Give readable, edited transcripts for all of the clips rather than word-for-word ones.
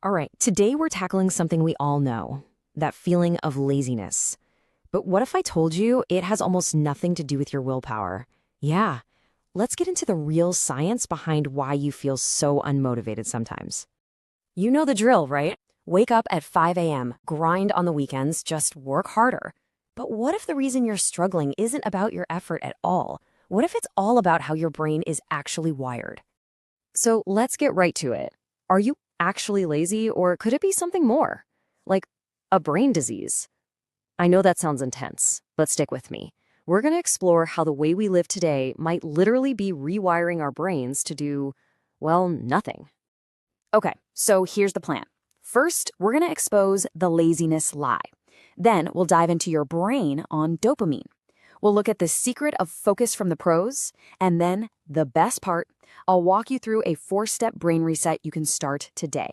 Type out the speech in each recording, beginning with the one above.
All right, today we're tackling something we all know, that feeling of laziness. But what if I told you it has almost nothing to do with your willpower? Yeah, let's get into the real science behind why you feel so unmotivated sometimes. You know the drill, right? Wake up at 5 a.m., grind on the weekends, just work harder. But what if the reason you're struggling isn't about your effort at all? What if it's all about how your brain is actually wired? So let's get right to it. Are you actually lazy, or could it be something more? Like a brain disease? I know that sounds intense, but stick with me. We're going to explore how the way we live today might literally be rewiring our brains to do, well, nothing. Okay, so here's the plan. First, we're going to expose the laziness lie. Then we'll dive into your brain on dopamine. We'll look at the secret of focus from the pros, and then the best part, I'll walk you through a 4-step brain reset you can start today.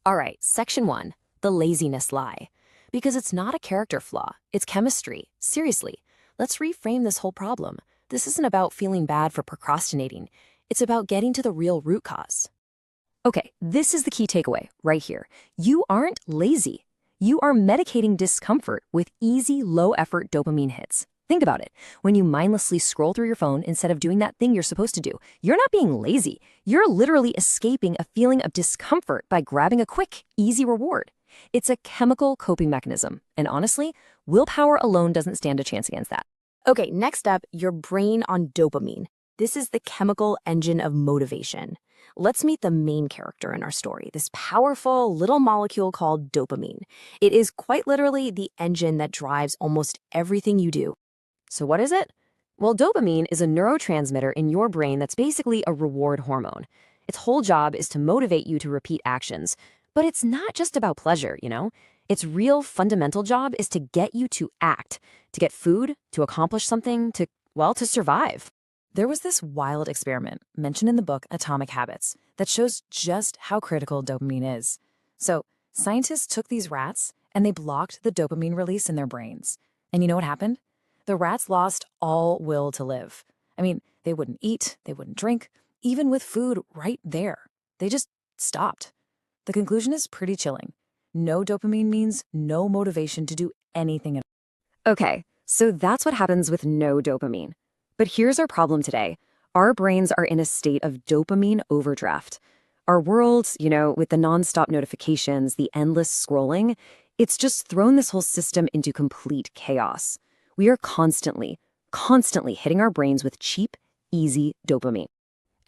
All right, section 1, the laziness lie. Because it's not a character flaw, it's chemistry. Seriously, let's reframe this whole problem. This isn't about feeling bad for procrastinating. It's about getting to the real root cause. Okay, this is the key takeaway right here. You aren't lazy. You are medicating discomfort with easy, low-effort dopamine hits. Think about it. When you mindlessly scroll through your phone instead of doing that thing you're supposed to do, you're not being lazy. You're literally escaping a feeling of discomfort by grabbing a quick, easy reward. It's a chemical coping mechanism, and honestly, willpower alone doesn't stand a chance against that. Okay, next up, your brain on dopamine. This is the chemical engine of motivation. Let's meet the main character in our story, this powerful little molecule called dopamine. It is quite literally the engine that drives almost everything you do. So what is it? Well, dopamine is a neurotransmitter in your brain that's basically a reward hormone. Its whole job is to motivate you to repeat actions. But it's not just about pleasure, you know? Its real fundamental job is to get you to act, to get food, to accomplish something, to survive. There was this wild experiment mentioned in the book Atomic Habits that shows just how critical dopamine is. So scientists took these rats and they blocked the dopamine release in their brains. And you know what happened? The rats lost all will to live. I mean, they wouldn't eat, they wouldn't drink, even with food right there. They just stopped. The conclusion is pretty chilling. No dopamine means no motivation to do anything at all. Okay, so that's what happens with no dopamine. But here's our problem today. Our brains are in a state of dopamine overdraft. Our world, with the nonstop notifications, the endless scrolling, it's just thrown this whole system into complete chaos. We are constantly hitting our brains with cheap, easy dopamine.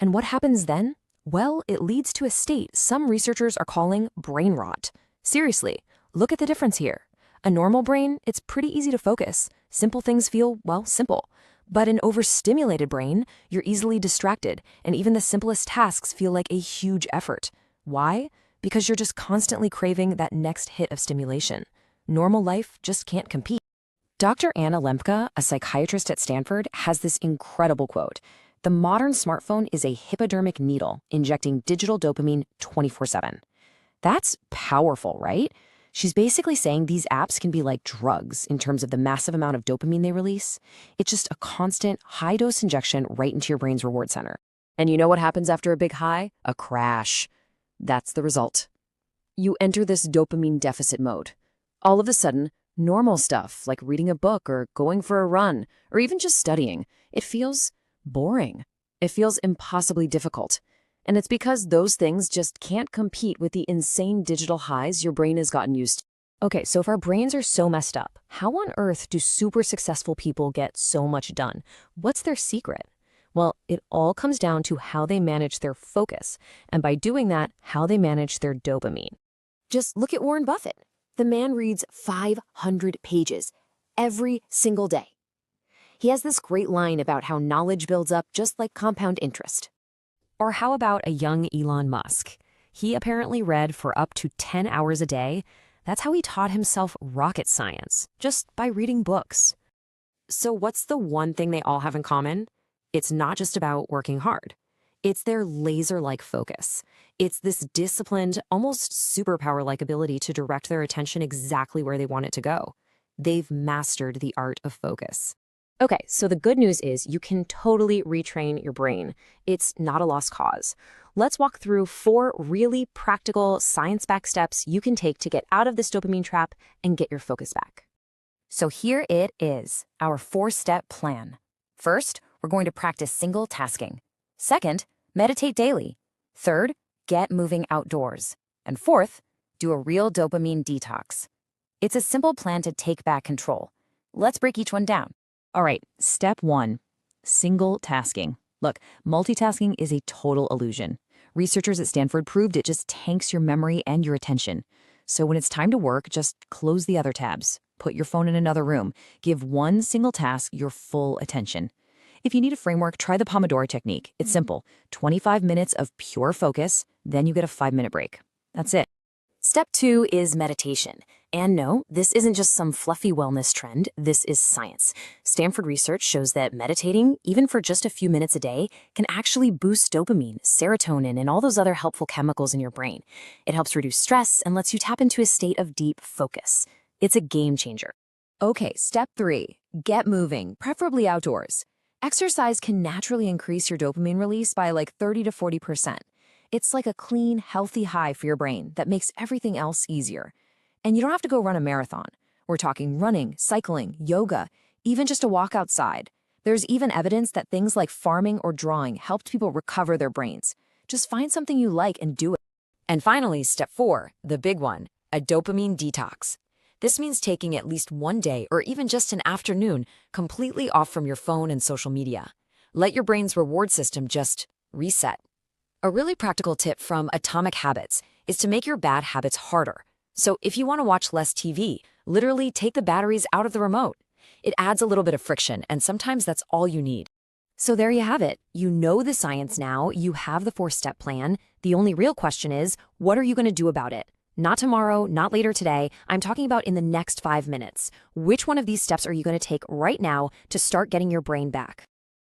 And what happens then? Well, it leads to a state some researchers are calling brain rot. Seriously, look at the difference here. A normal brain, it's pretty easy to focus. Simple things feel, well, simple. But an overstimulated brain, you're easily distracted, and even the simplest tasks feel like a huge effort. Why? Because you're just constantly craving that next hit of stimulation. Normal life just can't compete. Dr. Anna Lempke, a psychiatrist at Stanford, has this incredible quote. The modern smartphone is a hypodermic needle injecting digital dopamine 24/7. That's powerful, right? She's basically saying these apps can be like drugs in terms of the massive amount of dopamine they release. It's just a constant, high-dose injection right into your brain's reward center. And you know what happens after a big high? A crash. That's the result. You enter this dopamine deficit mode. All of a sudden, normal stuff like reading a book or going for a run or even just studying, it feels boring. It feels impossibly difficult. And it's because those things just can't compete with the insane digital highs your brain has gotten used to. Okay, so if our brains are so messed up, how on earth do super successful people get so much done? What's their secret? Well, it all comes down to how they manage their focus, and by doing that, how they manage their dopamine. Just look at Warren Buffett. The man reads 500 pages every single day. He has this great line about how knowledge builds up just like compound interest. Or how about a young Elon Musk? He apparently read for up to 10 hours a day. That's how he taught himself rocket science, just by reading books. So what's the one thing they all have in common? It's not just about working hard. It's their laser-like focus. It's this disciplined, almost superpower-like ability to direct their attention exactly where they want it to go. They've mastered the art of focus. Okay, so the good news is you can totally retrain your brain. It's not a lost cause. let's walk through 4 really practical, science-backed steps you can take to get out of this dopamine trap and get your focus back. So here it is, our 4-step plan. First, we're going to practice single tasking. Second, meditate daily. Third, get moving outdoors. And fourth, do a real dopamine detox. It's a simple plan to take back control. Let's break each one down. All right, step 1, single tasking. Look, multitasking is a total illusion. Researchers at Stanford proved it just tanks your memory and your attention. So when it's time to work, just close the other tabs. Put your phone in another room. Give one single task your full attention. If you need a framework, try the Pomodoro technique. It's simple. 25 minutes of pure focus, then you get a 5-minute break. That's it. Step 2 is meditation. And no, this isn't just some fluffy wellness trend. This is science. Stanford research shows that meditating, even for just a few minutes a day, can actually boost dopamine, serotonin, and all those other helpful chemicals in your brain. It helps reduce stress and lets you tap into a state of deep focus. It's a game changer. Okay, step 3, get moving, preferably outdoors. Exercise can naturally increase your dopamine release by like 30 to 40%. It's like a clean, healthy high for your brain that makes everything else easier. And you don't have to go run a marathon. We're talking running, cycling, yoga, even just a walk outside. There's even evidence that things like farming or drawing helped people recover their brains. Just find something you like and do it. And finally, step 4, the big one, a dopamine detox. This means taking at least one day or even just an afternoon completely off from your phone and social media. Let your brain's reward system just reset. A really practical tip from Atomic Habits is to make your bad habits harder. So if you want to watch less TV, literally take the batteries out of the remote. It adds a little bit of friction, and sometimes that's all you need. So there you have it. You know the science now. You have the 4-step plan. The only real question is, what are you going to do about it? Not tomorrow, not later today. I'm talking about in the next 5 minutes. Which one of these steps are you going to take right now to start getting your brain back?